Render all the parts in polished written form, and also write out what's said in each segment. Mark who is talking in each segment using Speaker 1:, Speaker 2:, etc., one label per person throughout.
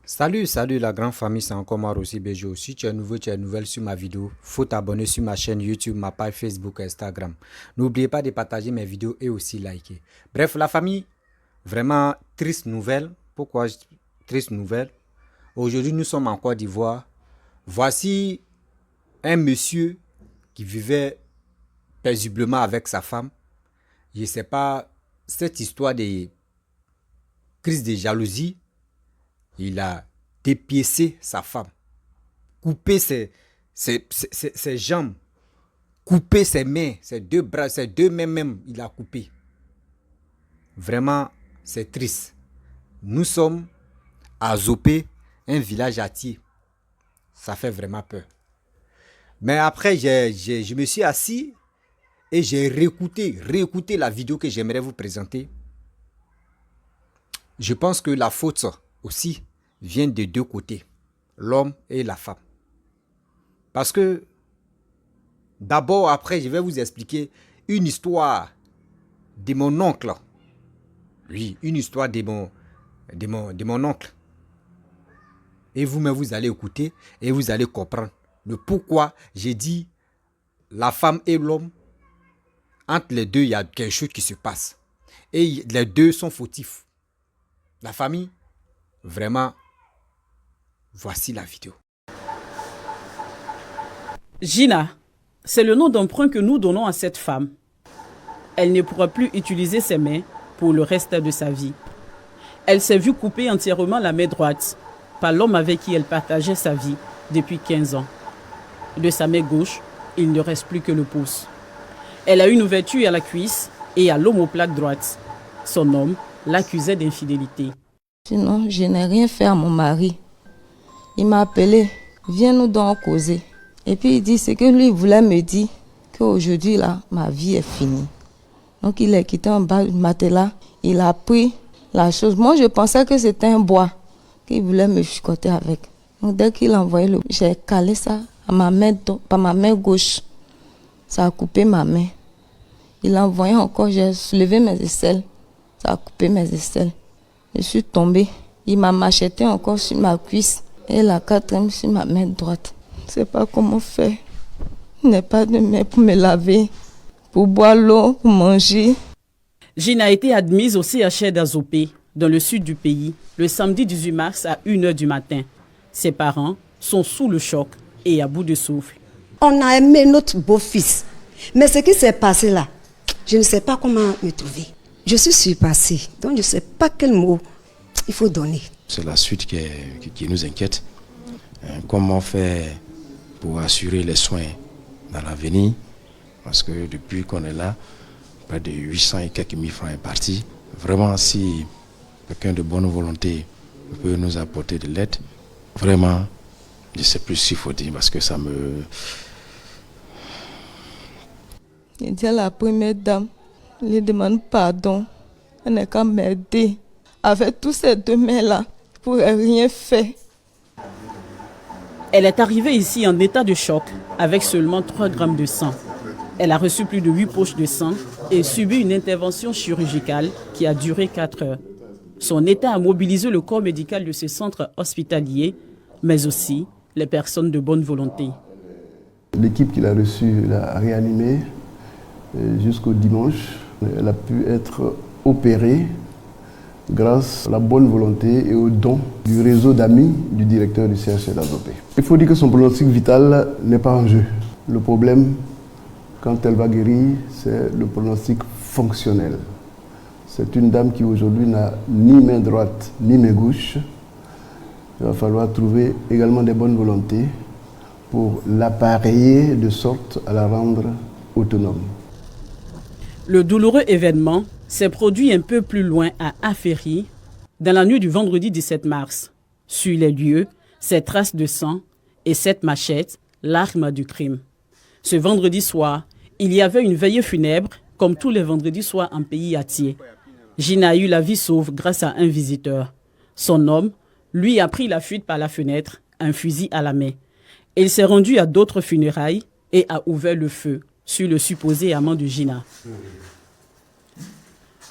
Speaker 1: Salut la grande famille, c'est encore moi aussi Béjo. Si tu es nouveau, tu es nouvelle sur ma vidéo, faut t'abonner sur ma chaîne YouTube, ma page Facebook et Instagram. N'oubliez pas de partager mes vidéos et aussi liker. Bref, la famille, vraiment triste nouvelle. Pourquoi triste nouvelle? Aujourd'hui, nous sommes en Côte d'Ivoire. Voici un monsieur qui vivait paisiblement avec sa femme. Je ne sais pas, cette histoire de crise de jalousie, il a dépiécé sa femme, coupé ses jambes, coupé ses mains, ses deux bras, ses deux mains même, il a coupé. Vraiment, c'est triste. Nous sommes à Zopé, un village âtier. Ça fait vraiment peur. Mais après, je me suis assis et j'ai réécouté la vidéo que j'aimerais vous présenter. Je pense que la faute aussi vient de deux côtés, l'homme et la femme. Parce que d'abord, après, je vais vous expliquer une histoire de mon oncle. Oui, une histoire de mon oncle. Et vous-même, vous allez écouter et vous allez comprendre le pourquoi j'ai dit la femme et l'homme. Entre les deux, il y a quelque chose qui se passe. Et les deux sont fautifs. La famille, vraiment, voici la vidéo.
Speaker 2: Gina, c'est le nom d'emprunt que nous donnons à cette femme. Elle ne pourra plus utiliser ses mains pour le reste de sa vie. Elle s'est vue couper entièrement la main droite par l'homme avec qui elle partageait sa vie depuis 15 ans. De sa main gauche, il ne reste plus que le pouce. Elle a une ouverture à la cuisse et à l'omoplate droite. Son homme l'accusait d'infidélité.
Speaker 3: Sinon, je n'ai rien fait à mon mari. Il m'a appelé, viens nous donc causer. Et puis il dit, ce que lui voulait me dire, qu'aujourd'hui là, ma vie est finie. Donc il est quitté en bas du matelas, il a pris la chose. Moi je pensais que c'était un bois qu'il voulait me chicoter avec. Donc dès qu'il a envoyé j'ai calé ça à ma main, par ma main gauche. Ça a coupé ma main. Il a envoyé encore, j'ai soulevé mes aisselles. Ça a coupé mes aisselles. Je suis tombée. Il m'a macheté encore sur ma cuisse et la quatrième sur ma main droite. Je ne sais pas comment faire. Il n'y a pas de main pour me laver, pour boire l'eau, pour manger.
Speaker 2: Gina a été admise au CHR d'Azopé, dans le sud du pays, le samedi 18 mars à 1h du matin. Ses parents sont sous le choc et à bout de souffle.
Speaker 4: On a aimé notre beau-fils. Mais ce qui s'est passé là, je ne sais pas comment me trouver. Je suis surpassée, donc je ne sais pas quel mot il faut donner.
Speaker 5: C'est la suite qui nous inquiète. Comment faire pour assurer les soins dans l'avenir? Parce que depuis qu'on est là, près de 800 et quelques mille francs est parti. Vraiment, si quelqu'un de bonne volonté peut nous apporter de l'aide, vraiment, je ne sais plus ce qu'il faut dire parce que ça me...
Speaker 3: Il dit à la première dame, il lui demande pardon. Elle n'est qu'à m'aider. Avec tous ces deux mains-là, je ne pourrais rien faire.
Speaker 2: Elle est arrivée ici en état de choc avec seulement 3 grammes de sang. Elle a reçu plus de 8 poches de sang et subi une intervention chirurgicale qui a duré 4 heures. Son état a mobilisé le corps médical de ce centre hospitalier, mais aussi les personnes de bonne volonté.
Speaker 6: L'équipe qu'il a reçue l'a réanimée jusqu'au dimanche. Elle a pu être opérée grâce à la bonne volonté et au don du réseau d'amis du directeur du CHR d'Azopé. Il faut dire que son pronostic vital n'est pas en jeu. Le problème, quand elle va guérir, c'est le pronostic fonctionnel. C'est une dame qui aujourd'hui n'a ni main droite ni main gauche. Il va falloir trouver également des bonnes volontés pour l'appareiller de sorte à la rendre autonome.
Speaker 2: Le douloureux événement s'est produit un peu plus loin à Aféry, dans la nuit du vendredi 17 mars. Sur les lieux, ces traces de sang et cette machette, l'arme du crime. Ce vendredi soir, il y avait une veillée funèbre, comme tous les vendredis soirs en pays âtier. Gina a eu la vie sauve grâce à un visiteur. Son homme, lui, a pris la fuite par la fenêtre, un fusil à la main. Il s'est rendu à d'autres funérailles et a ouvert le feu sur le supposé amant de Gina.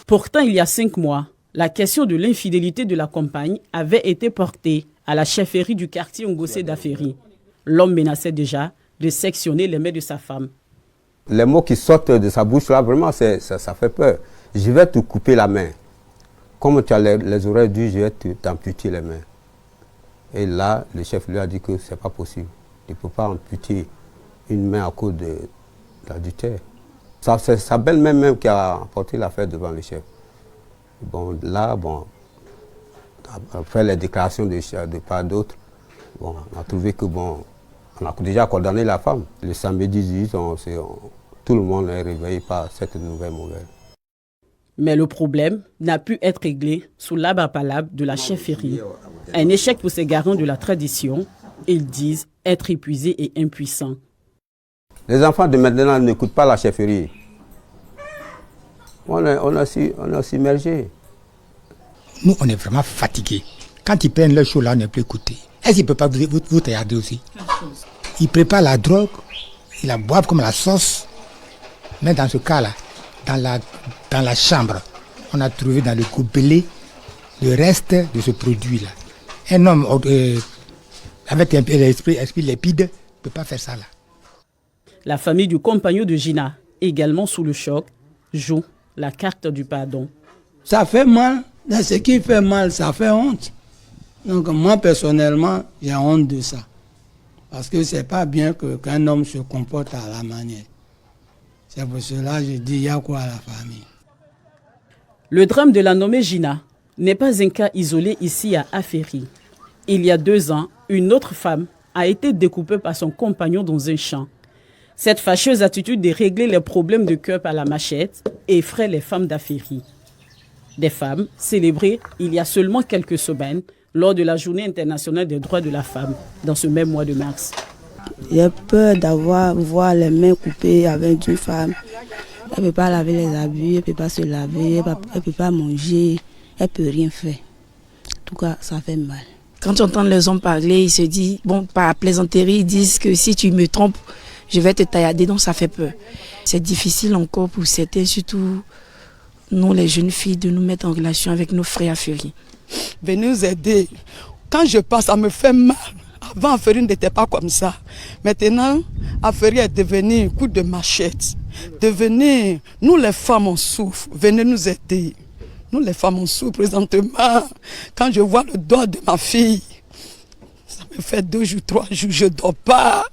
Speaker 2: Pourtant, il y a 5 mois, La question de l'infidélité de la compagne avait été portée à la chefferie du quartier Ngossé d'Aféry. L'homme menaçait déjà de sectionner les mains de sa femme.
Speaker 7: Les mots qui sortent de sa bouche, là, vraiment, ça fait peur. Je vais te couper la main. Comme tu as les oreilles dures, je vais t'amputer les mains. Et là, le chef lui a dit que ce n'est pas possible. Il ne peut pas amputer une main à cause de l'adultère. C'est sa belle-mère même qui a porté l'affaire devant le chef. Bon, là, après les déclarations de part d'autres, on a trouvé que on a déjà condamné la femme. Le samedi 18, tout le monde est réveillé par cette nouvelle nouvelle.
Speaker 2: Mais le problème n'a pu être réglé sous l'abrapalable de la chefferie. Un échec pour ces garants de la tradition. Ils disent être épuisés et impuissants.
Speaker 7: Les enfants de maintenant n'écoutent pas la chefferie. On a submergé.
Speaker 8: Nous, on est vraiment fatigués. Quand ils prennent leur show là, on n'est plus écoutés. Est-ce qu'ils ne peuvent pas vous regarder aussi? Ils préparent la drogue, ils la boivent comme la sauce. Mais dans ce cas-là, dans la chambre, on a trouvé dans le gobelet le reste de ce produit-là. Un homme avec un esprit limpide ne peut pas faire ça là.
Speaker 2: La famille du compagnon de Gina, également sous le choc, joue la carte du pardon.
Speaker 9: Ça fait mal, mais ce qui fait mal, ça fait honte. Donc moi personnellement, j'ai honte de ça. Parce que c'est pas bien qu'un homme se comporte à la manière. C'est pour cela que je dis, il y a quoi à la famille.
Speaker 2: Le drame de la nommée Gina n'est pas un cas isolé ici à Aféry. Il y a 2 ans, une autre femme a été découpée par son compagnon dans un champ. Cette fâcheuse attitude de régler les problèmes de cœur par la machette effraie les femmes d'Aféry. Des femmes célébrées il y a seulement quelques semaines lors de la Journée internationale des droits de la femme dans ce même mois de mars.
Speaker 10: J'ai peur voir les mains coupées avec une femme. Elle ne peut pas laver les habits, elle ne peut pas se laver, elle ne peut pas manger, elle ne peut rien faire. En tout cas, ça fait mal.
Speaker 11: Quand tu entends les hommes parler, ils se disent, par plaisanterie, ils disent que si tu me trompes, je vais te taillader, donc ça fait peur. C'est difficile encore pour certains, surtout nous les jeunes filles, de nous mettre en relation avec nos frères Aféry.
Speaker 9: Venez nous aider. Quand je passe, ça me fait mal. Avant, Aféry n'était pas comme ça. Maintenant, Aféry est devenu un coup de machette. Nous les femmes, on souffre. Venez nous aider. Nous les femmes, on souffre présentement. Quand je vois le doigt de ma fille, ça me fait 2 jours, 3 jours, je ne dors pas.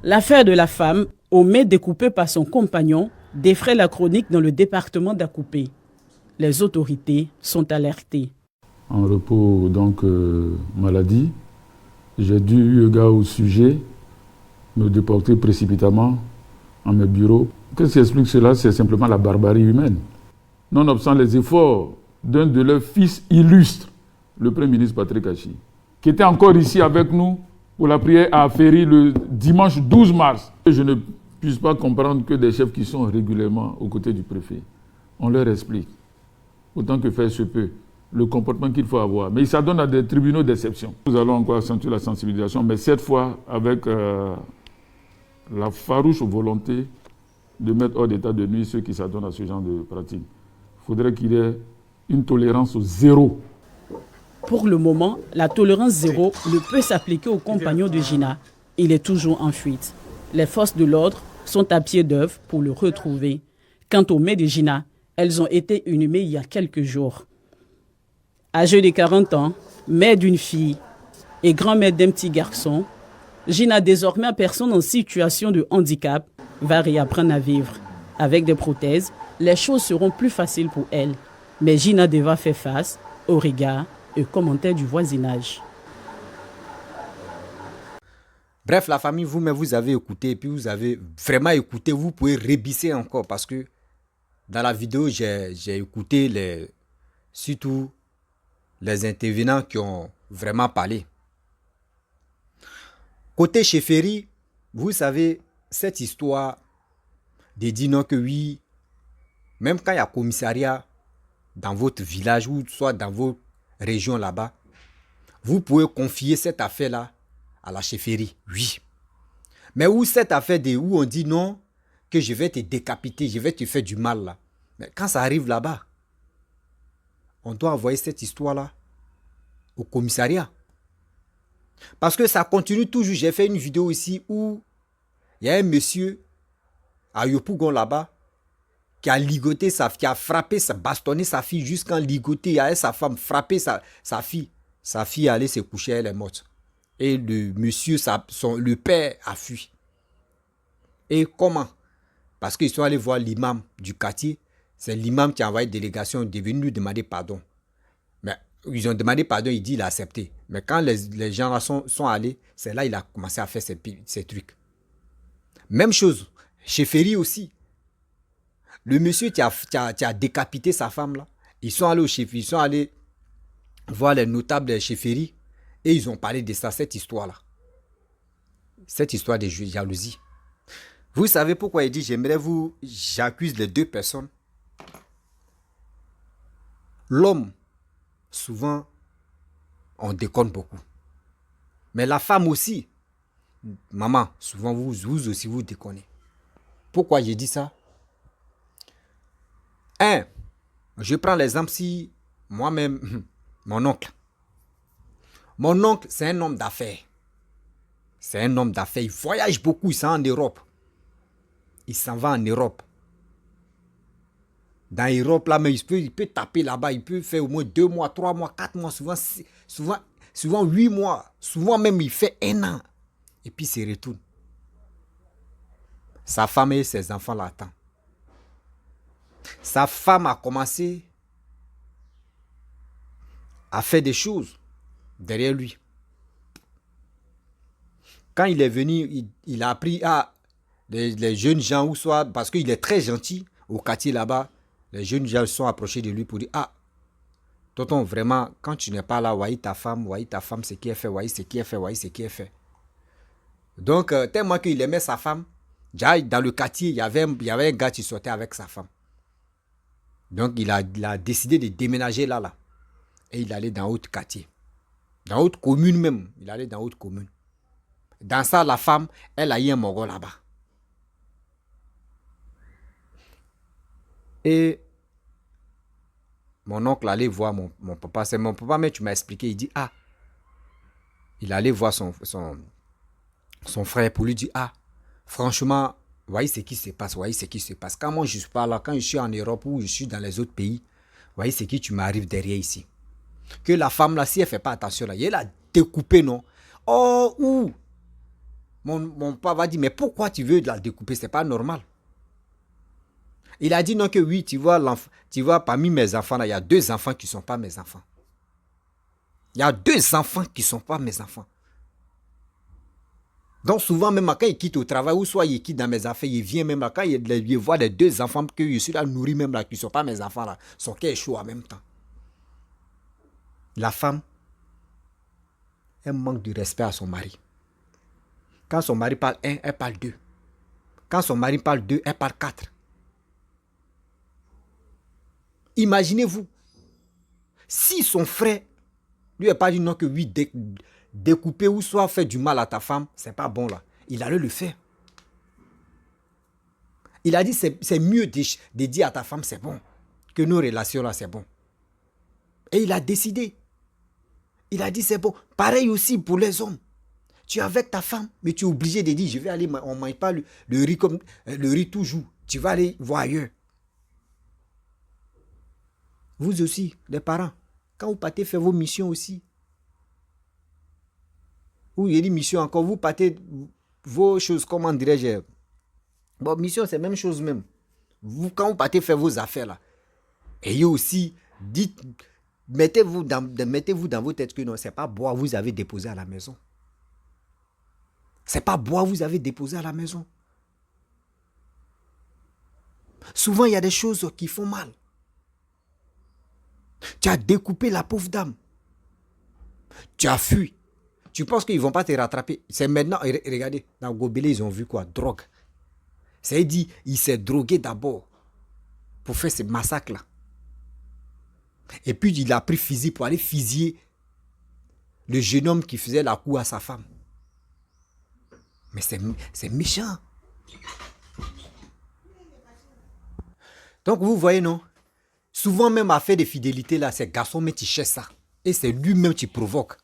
Speaker 2: L'affaire de la femme, aux mains découpées par son compagnon, défraie la chronique dans le département d'Akoupé. Les autorités sont alertées.
Speaker 12: En repos, donc, maladie, j'ai dû, eu égard au sujet, me déporter précipitamment en mes bureaux. Qu'est-ce qui explique cela? C'est simplement la barbarie humaine. Nonobstant les efforts d'un de leurs fils illustres, le Premier ministre Patrick Achi, qui était encore ici avec nous pour la prière à Aféry le dimanche 12 mars. Je ne puisse pas comprendre que des chefs qui sont régulièrement aux côtés du préfet, on leur explique, autant que faire se peut, le comportement qu'il faut avoir. Mais il s'adonne à des tribunaux d'exception. Nous allons encore accentuer la sensibilisation, mais cette fois avec la farouche volonté de mettre hors d'état de nuire ceux qui s'adonnent à ce genre de pratique. Il faudrait qu'il y ait une tolérance zéro.
Speaker 2: Pour le moment, la tolérance zéro ne peut s'appliquer aux compagnons de Gina. Il est toujours en fuite. Les forces de l'ordre sont à pied d'œuvre pour le retrouver. Quant aux mains de Gina, elles ont été inhumées il y a quelques jours. Âgée de 40 ans, mère d'une fille et grand-mère d'un petit garçon, Gina, désormais personne en situation de handicap, va réapprendre à vivre. Avec des prothèses, les choses seront plus faciles pour elle. Mais Gina devra faire face au regard et aux commentaires du voisinage.
Speaker 1: Bref, la famille, vous avez écouté et puis vous avez vraiment écouté. Vous pouvez rebisser encore parce que dans la vidéo, j'ai écouté surtout les intervenants qui ont vraiment parlé. Côté chefferie, vous savez, cette histoire de dire non que oui, même quand il y a commissariat dans votre village ou soit dans vos régions là-bas, vous pouvez confier cette affaire-là à la chefferie, oui. Mais où cette affaire où on dit non, que je vais te décapiter, je vais te faire du mal là. Mais quand ça arrive là-bas, on doit envoyer cette histoire-là au commissariat. Parce que ça continue toujours. J'ai fait une vidéo ici où il y a un monsieur à Yopougon là-bas qui a ligoté qui a frappé, bastonné sa fille jusqu'en ligoté. Il y a sa femme frappé sa fille. Sa fille est allée se coucher, elle est morte. Et le monsieur, le père a fui. Et comment? Parce qu'ils sont allés voir l'imam du quartier. C'est l'imam qui a envoyé une délégation, il est venu lui demander pardon. Mais ils ont demandé pardon, il dit il a accepté. Mais quand les gens là sont allés, c'est là qu'il a commencé à faire ces trucs. Même chose, chez Ferry aussi. Le monsieur qui a décapité sa femme là, ils sont allés au chef, ils sont allés voir les notables de chez Ferry et ils ont parlé de ça, cette histoire là. Cette histoire de jalousie. Vous savez pourquoi il dit j'accuse les deux personnes. L'homme, souvent, on déconne beaucoup. Mais la femme aussi, maman, souvent vous aussi vous déconnez. Pourquoi j'ai dit ça? Je prends l'exemple si moi-même, mon oncle, c'est un homme d'affaires. C'est un homme d'affaires, il voyage beaucoup, il s'en va en Europe. Il s'en va en Europe. Dans l'Europe, là, mais il peut taper là-bas, il peut faire au moins 2 mois, 3 mois, 4 mois, souvent 8 mois. Souvent même, il fait 1 an. Et puis, il se retourne. Sa femme et ses enfants l'attendent. Sa femme a commencé à faire des choses derrière lui. Quand il est venu, il a appris à les jeunes gens, ou soit parce qu'il est très gentil au quartier là-bas, les jeunes gens sont approchés de lui pour dire tonton, vraiment, quand tu n'es pas là, voyez ta femme, ce qui est fait, voyez ce qui est fait, voyez ce qui est fait. Donc, tellement qu'il aimait sa femme, déjà dans le quartier, il y avait un gars qui sortait avec sa femme. Donc, il a décidé de déménager là. Et il allait dans autre quartier. Dans autre commune même. Il allait dans autre commune. Dans ça, la femme, elle a eu un mogol là-bas. Et mon oncle allait voir mon papa. C'est mon papa, mais tu m'as expliqué. Il dit, il allait voir son frère pour lui dire, franchement, voyez ce qui se passe, voyez ce qui se passe. Quand moi je suis pas là, quand je suis en Europe ou je suis dans les autres pays, voyez ce qui tu m'arrive derrière ici. Que la femme là, si elle fait pas attention là, elle a découpé, non? Mon papa va dire, mais pourquoi tu veux la découper? C'est pas normal. Il a dit non que oui, tu vois parmi mes enfants là, il y a 2 enfants qui sont pas mes enfants. Il y a 2 enfants qui sont pas mes enfants. Donc souvent, même quand il quitte au travail, ou soit il quitte dans mes affaires, il vient même là, quand il voit les 2 enfants que je suis là nourri même là, qui ne sont pas mes enfants là, son cœur est chaud en même temps. La femme, elle manque de respect à son mari. Quand son mari parle 1, elle parle 2. Quand son mari parle 2, elle parle 4. Imaginez-vous, si son frère lui n'a pas dit non que oui, découper ou soit faire du mal à ta femme, c'est pas bon là. Il allait le faire. Il a dit c'est mieux de dire à ta femme c'est bon, que nos relations là c'est bon. Et il a décidé. Il a dit c'est bon. Pareil aussi pour les hommes. Tu es avec ta femme, mais tu es obligé de dire je vais aller, on ne mange pas le riz comme le riz toujours. Tu vas aller voir ailleurs. Vous aussi, les parents, quand vous partez faire vos missions aussi, ou il y a des missions encore, vous partez vos choses, comment dirais-je? Bon, mission, c'est la même chose même. Quand vous partez faire vos affaires là, ayez aussi, mettez-vous dans vos têtes que non, ce n'est pas bois vous avez déposé à la maison. Ce n'est pas bois vous avez déposé à la maison. Souvent, il y a des choses qui font mal. Tu as découpé la pauvre dame. Tu as fui. Tu penses qu'ils ne vont pas te rattraper. C'est maintenant, regardez, dans Gobelé, ils ont vu quoi? Drogue. C'est-à-dire, il s'est drogué d'abord pour faire ce massacre-là. Et puis, il a pris fusil pour aller fusiller le jeune homme qui faisait la cour à sa femme. Mais c'est méchant. Donc, vous voyez, non? Souvent même à faire des fidélités là, c'est garçon mais tu cherches ça. Et c'est lui-même qui provoque.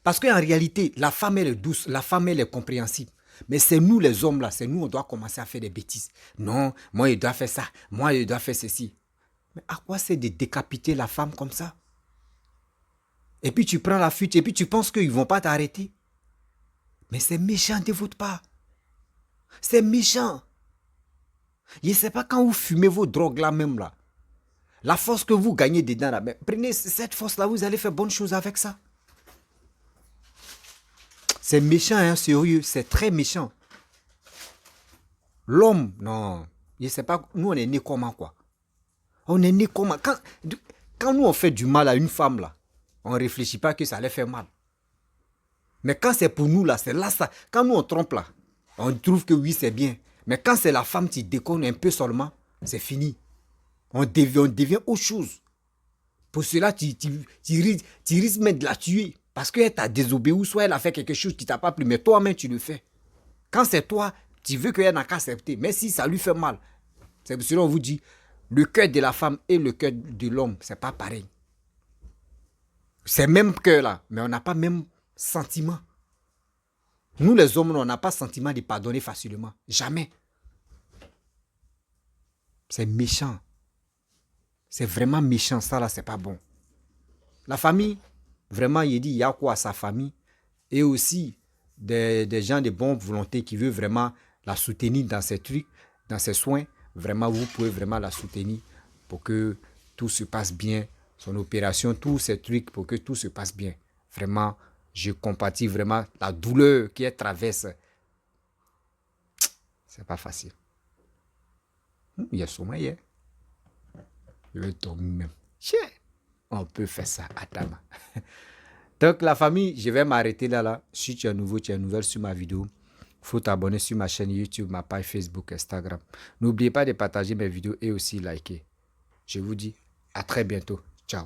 Speaker 1: Parce qu'en réalité, la femme elle est douce, la femme elle est compréhensible. Mais c'est nous les hommes là, c'est nous on doit commencer à faire des bêtises. Non, moi je dois faire ça, moi je dois faire ceci. Mais à quoi c'est de décapiter la femme comme ça? Et puis tu prends la fuite et puis tu penses qu'ils ne vont pas t'arrêter. Mais c'est méchant de votre part. C'est méchant. Je ne sais pas quand vous fumez vos drogues là même là. La force que vous gagnez dedans là, mais prenez cette force là, vous allez faire bonne chose avec ça. C'est méchant, hein, sérieux, c'est très méchant. L'homme, non, je ne sais pas, nous on est nés comment quoi. On est nés comment. Quand nous on fait du mal à une femme là, on ne réfléchit pas que ça allait faire mal. Mais quand c'est pour nous là, c'est là ça. Quand nous on trompe là, on trouve que oui c'est bien. Mais quand c'est la femme qui déconne un peu seulement, c'est fini. On devient autre chose. Pour cela, tu risques même de la tuer. Parce qu'elle t'a désobéi ou soit elle a fait quelque chose qui t'a pas plu. Mais toi-même, tu le fais. Quand c'est toi, tu veux qu'elle n'a qu'à accepter. Mais si ça lui fait mal, c'est pour cela qu'on vous dit, le cœur de la femme et le cœur de l'homme, c'est pas pareil. C'est même cœur là, mais on n'a pas même sentiment. Nous les hommes, on n'a pas sentiment de pardonner facilement. Jamais. C'est méchant. C'est vraiment méchant, ça là, c'est pas bon. La famille, vraiment, il dit, il y a quoi à sa famille? Et aussi, des gens de bonne volonté qui veulent vraiment la soutenir dans ses trucs, dans ses soins. Vraiment, vous pouvez vraiment la soutenir pour que tout se passe bien. Son opération, tous ces trucs pour que tout se passe bien. Vraiment, je compatis vraiment la douleur qu'elle traverse. C'est pas facile. Il y a sommeil, hein? Je vais dormir même. On peut faire ça à Tama. Donc la famille, je vais m'arrêter là. Si tu es nouveau, tu es nouvelle sur ma vidéo, il faut t'abonner sur ma chaîne YouTube, ma page Facebook, Instagram. N'oubliez pas de partager mes vidéos et aussi liker. Je vous dis à très bientôt. Ciao.